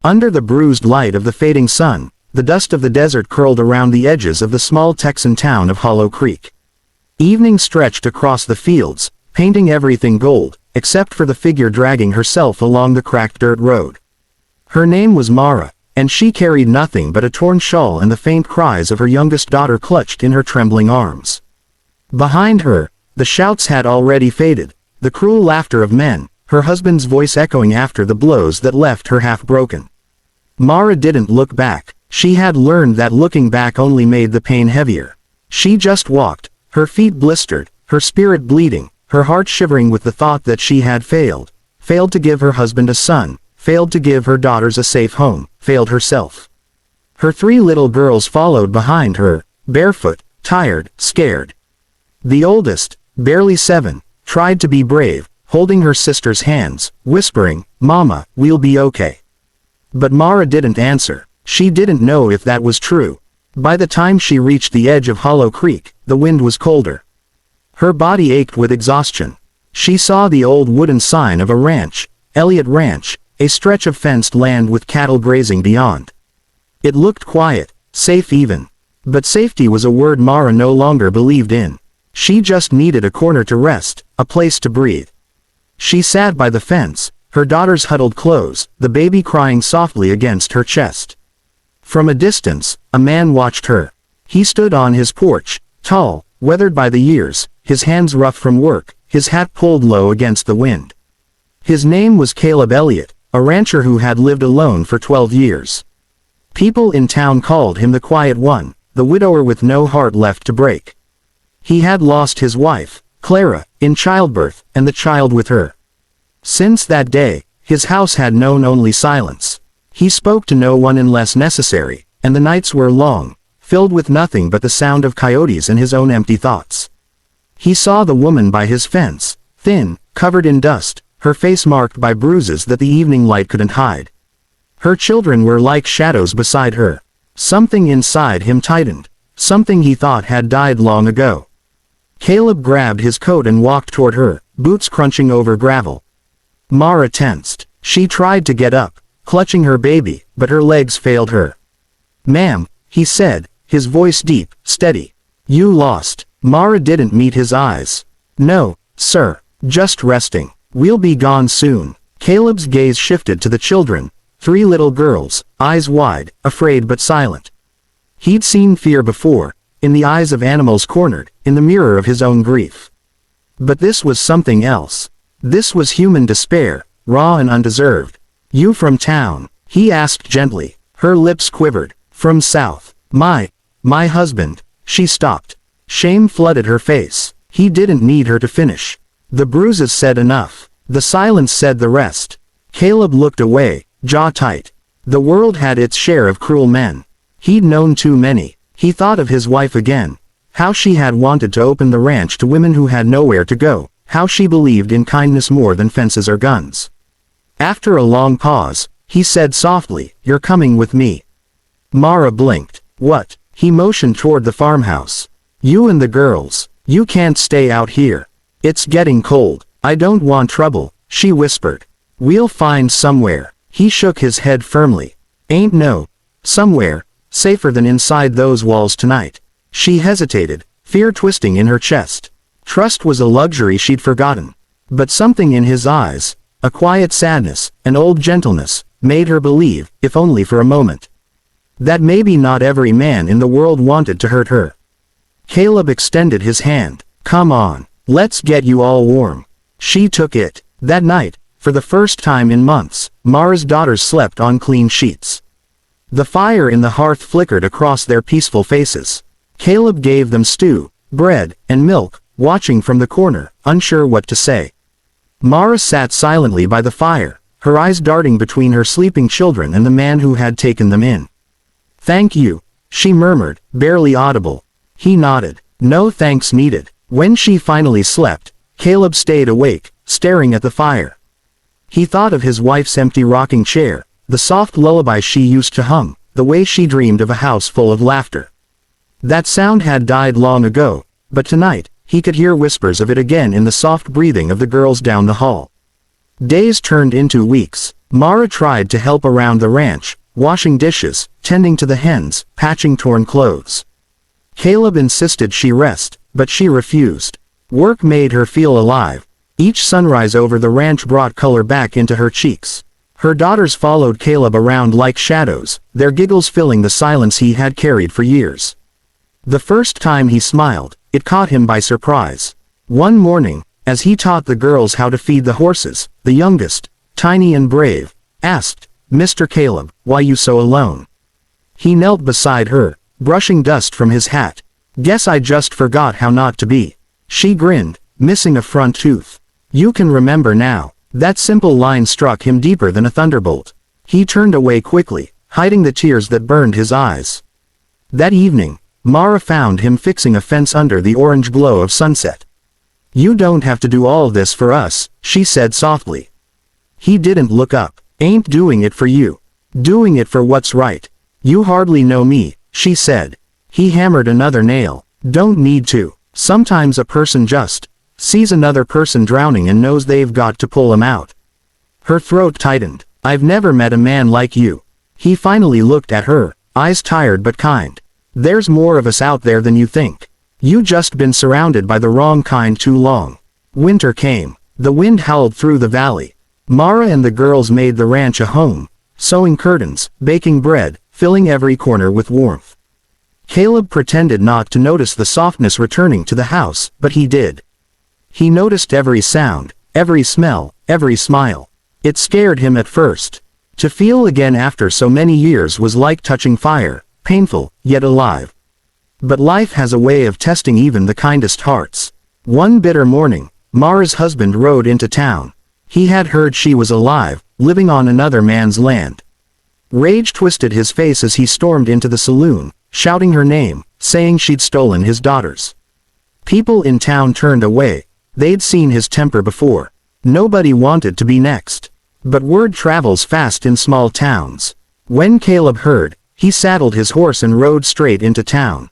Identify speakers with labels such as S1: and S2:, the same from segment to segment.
S1: Under the bruised light of the fading sun, the dust of the desert curled around the edges of the small Texan town of Hollow Creek. Evening stretched across the fields, painting everything gold, except for the figure dragging herself along the cracked dirt road. Her name was Mara, and she carried nothing but a torn shawl and the faint cries of her youngest daughter clutched in her trembling arms. Behind her, the shouts had already faded, the cruel laughter of men, her husband's voice echoing after the blows that left her half-broken. Mara didn't look back. She had learned that looking back only made the pain heavier. She just walked, her feet blistered, her spirit bleeding, her heart shivering with the thought that she had failed to give her husband a son, failed to give her daughters a safe home, failed herself. Her 3 little girls followed behind her, barefoot, tired, scared. The oldest, barely 7, tried to be brave, holding her sister's hands, whispering, "Mama, we'll be okay." But Mara didn't answer. She didn't know if that was true. By the time she reached the edge of Hollow Creek, the wind was colder. Her body ached with exhaustion. She saw the old wooden sign of a ranch, Elliott Ranch, a stretch of fenced land with cattle grazing beyond. It looked quiet, safe even. But safety was a word Mara no longer believed in. She just needed a corner to rest, a place to breathe. She sat by the fence, her daughters huddled close, the baby crying softly against her chest. From a distance, a man watched her. He stood on his porch, tall, weathered by the years, his hands rough from work, his hat pulled low against the wind. His name was Caleb Elliott, a rancher who had lived alone for 12 years. People in town called him the Quiet One, the widower with no heart left to break. He had lost his wife, Clara, in childbirth, and the child with her. Since that day, his house had known only silence. He spoke to no one unless necessary, and the nights were long, filled with nothing but the sound of coyotes and his own empty thoughts. He saw the woman by his fence, thin, covered in dust, her face marked by bruises that the evening light couldn't hide. Her children were like shadows beside her. Something inside him tightened, something he thought had died long ago. Caleb grabbed his coat and walked toward her, boots crunching over gravel. Mara tensed. She tried to get up, clutching her baby, but her legs failed her. "Ma'am," he said, his voice deep, steady. "You lost." Mara didn't meet his eyes. "No, sir. Just resting. We'll be gone soon." Caleb's gaze shifted to the children, 3 little girls, eyes wide, afraid but silent. He'd seen fear before, in the eyes of animals cornered, in the mirror of his own grief. But this was something else. This was human despair, raw and undeserved. "You from town?" he asked gently. Her lips quivered. "From south. My husband." She stopped. Shame flooded her face. He didn't need her to finish. The bruises said enough. The silence said the rest. Caleb looked away, jaw tight. The world had its share of cruel men. He'd known too many. He thought of his wife again. How she had wanted to open the ranch to women who had nowhere to go. How she believed in kindness more than fences or guns. After a long pause, he said softly, "You're coming with me." Mara blinked. "What?" He motioned toward the farmhouse. "You and the girls. You can't stay out here. It's getting cold. I don't want trouble," she whispered. "We'll find somewhere." He shook his head firmly. "Ain't no somewhere safer than inside those walls tonight." She hesitated, fear twisting in her chest. Trust was a luxury she'd forgotten. But something in his eyes, a quiet sadness, an old gentleness, made her believe, if only for a moment, that maybe not every man in the world wanted to hurt her. Caleb extended his hand. "Come on. Let's get you all warm." She took it. That night, for the first time in months, Mara's daughters slept on clean sheets. The fire in the hearth flickered across their peaceful faces. Caleb gave them stew, bread, and milk, watching from the corner, unsure what to say. Mara sat silently by the fire, her eyes darting between her sleeping children and the man who had taken them in. "Thank you," she murmured, barely audible. He nodded. "No thanks needed." When she finally slept, Caleb stayed awake, staring at the fire. He thought of his wife's empty rocking chair, the soft lullaby she used to hum, the way she dreamed of a house full of laughter. That sound had died long ago, but tonight, he could hear whispers of it again in the soft breathing of the girls down the hall. Days turned into weeks. Mara tried to help around the ranch, washing dishes, tending to the hens, patching torn clothes. Caleb insisted she rest, but she refused. Work made her feel alive. Each sunrise over the ranch brought color back into her cheeks. Her daughters followed Caleb around like shadows, their giggles filling the silence he had carried for years. The first time he smiled, it caught him by surprise. One morning, as he taught the girls how to feed the horses, the youngest, tiny and brave, asked, "Mr. Caleb, why you so alone?" He knelt beside her, brushing dust from his hat. "Guess I just forgot how not to be." She grinned, missing a front tooth. "You can remember now." That simple line struck him deeper than a thunderbolt. He turned away quickly, hiding the tears that burned his eyes. That evening, Mara found him fixing a fence under the orange glow of sunset. "You don't have to do all this for us," she said softly. He didn't look up. "Ain't doing it for you. Doing it for what's right. You hardly know me," she said. He hammered another nail. "Don't need to. Sometimes a person just sees another person drowning and knows they've got to pull him out." Her throat tightened. "I've never met a man like you." He finally looked at her, eyes tired but kind. "There's more of us out there than you think. You just been surrounded by the wrong kind too long." Winter came. The wind howled through the valley. Mara and the girls made the ranch a home, sewing curtains, baking bread, filling every corner with warmth. Caleb pretended not to notice the softness returning to the house, but he did. He noticed every sound, every smell, every smile. It scared him at first. To feel again after so many years was like touching fire, painful, yet alive. But life has a way of testing even the kindest hearts. One bitter morning, Mara's husband rode into town. He had heard she was alive, living on another man's land. Rage twisted his face as he stormed into the saloon, shouting her name, saying she'd stolen his daughters. People in town turned away. They'd seen his temper before. Nobody wanted to be next. But word travels fast in small towns. When Caleb heard, he saddled his horse and rode straight into town.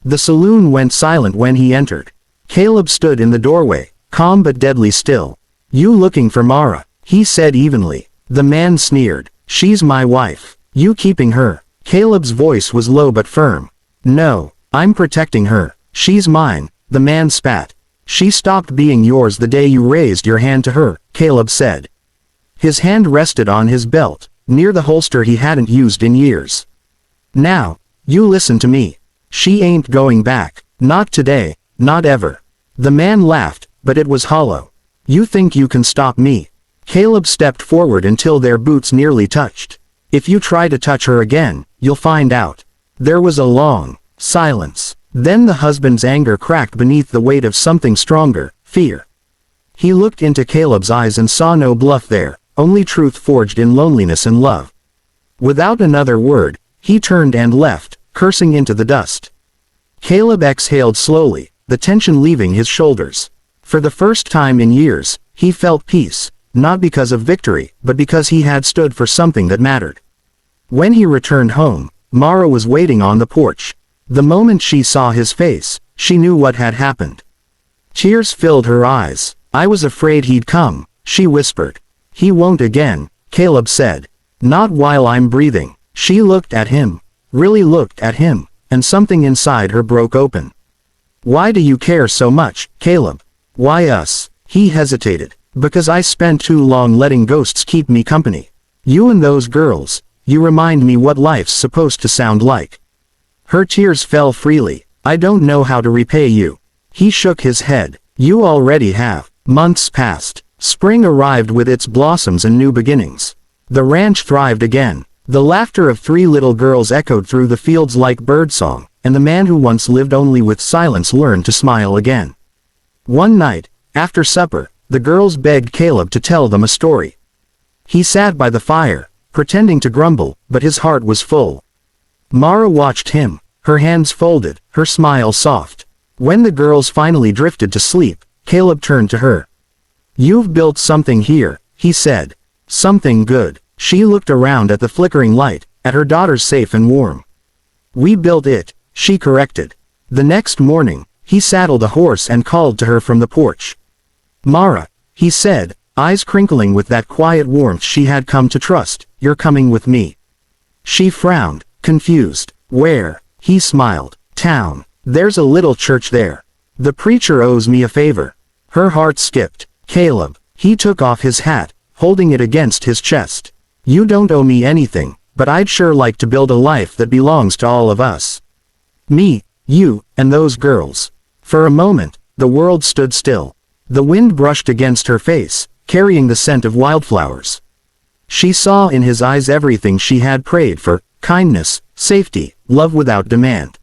S1: The saloon went silent when he entered. Caleb stood in the doorway, calm but deadly still. "You looking for Mara?" he said evenly. The man sneered. "She's my wife. You keeping her?" Caleb's voice was low but firm. "No, I'm protecting her. She's mine," the man spat. "She stopped being yours the day you raised your hand to her," Caleb said. His hand rested on his belt, near the holster he hadn't used in years. "Now, you listen to me. She ain't going back. Not today, not ever." The man laughed, but it was hollow. "You think you can stop me?" Caleb stepped forward until their boots nearly touched. "If you try to touch her again, you'll find out." There was a long silence. Then the husband's anger cracked beneath the weight of something stronger, fear. He looked into Caleb's eyes and saw no bluff there, only truth forged in loneliness and love. Without another word, he turned and left, cursing into the dust. Caleb exhaled slowly, the tension leaving his shoulders. For the first time in years, he felt peace, not because of victory, but because he had stood for something that mattered. When he returned home, Mara was waiting on the porch. The moment she saw his face, she knew what had happened. Tears filled her eyes. "I was afraid he'd come," she whispered. "He won't again," Caleb said. "Not while I'm breathing." She looked at him, really looked at him, and something inside her broke open. "Why do you care so much, Caleb?" "Why us?" He hesitated. "Because I spent too long letting ghosts keep me company. You and those girls, you remind me what life's supposed to sound like." Her tears fell freely. "I don't know how to repay you." He shook his head. "You already have." Months passed. Spring arrived with its blossoms and new beginnings. The ranch thrived again. The laughter of 3 little girls echoed through the fields like birdsong, and the man who once lived only with silence learned to smile again. One night, after supper, the girls begged Caleb to tell them a story. He sat by the fire, pretending to grumble, but his heart was full. Mara watched him, her hands folded, her smile soft. When the girls finally drifted to sleep, Caleb turned to her. "You've built something here," he said. "Something good." She looked around at the flickering light, at her daughters safe and warm. "We built it," she corrected. The next morning, he saddled a horse and called to her from the porch. "Mara," he said, eyes crinkling with that quiet warmth she had come to trust. "You're coming with me." She frowned, confused. "Where?" He smiled. "Town. There's a little church there. The preacher owes me a favor." Her heart skipped. "Caleb." He took off his hat, holding it against his chest. "You don't owe me anything, but I'd sure like to build a life that belongs to all of us. Me, you, and those girls." For a moment, the world stood still. The wind brushed against her face, carrying the scent of wildflowers. She saw in his eyes everything she had prayed for: kindness, safety, love without demand.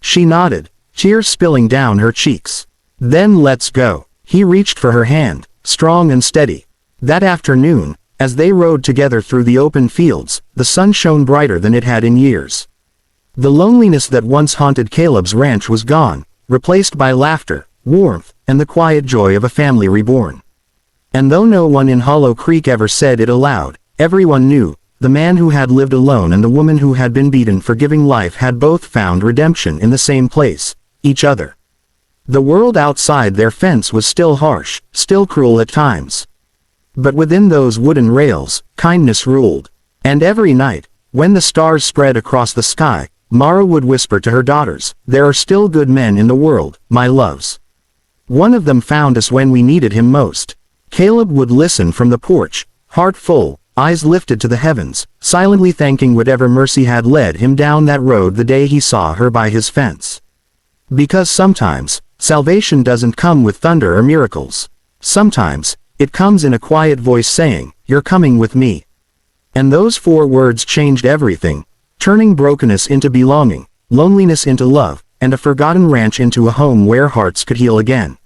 S1: She nodded, tears spilling down her cheeks. "Then let's go." He reached for her hand, strong and steady. That afternoon, as they rode together through the open fields, the sun shone brighter than it had in years. The loneliness that once haunted Caleb's ranch was gone, replaced by laughter, warmth, and the quiet joy of a family reborn. And though no one in Hollow Creek ever said it aloud, everyone knew, the man who had lived alone and the woman who had been beaten for giving life had both found redemption in the same place: each other. The world outside their fence was still harsh, still cruel at times. But within those wooden rails, kindness ruled. And every night, when the stars spread across the sky, Mara would whisper to her daughters, "There are still good men in the world, my loves. One of them found us when we needed him most." Caleb would listen from the porch, heart full, eyes lifted to the heavens, silently thanking whatever mercy had led him down that road the day he saw her by his fence. Because sometimes, salvation doesn't come with thunder or miracles. Sometimes, it comes in a quiet voice saying, "You're coming with me." And those 4 words changed everything, turning brokenness into belonging, loneliness into love, and a forgotten ranch into a home where hearts could heal again.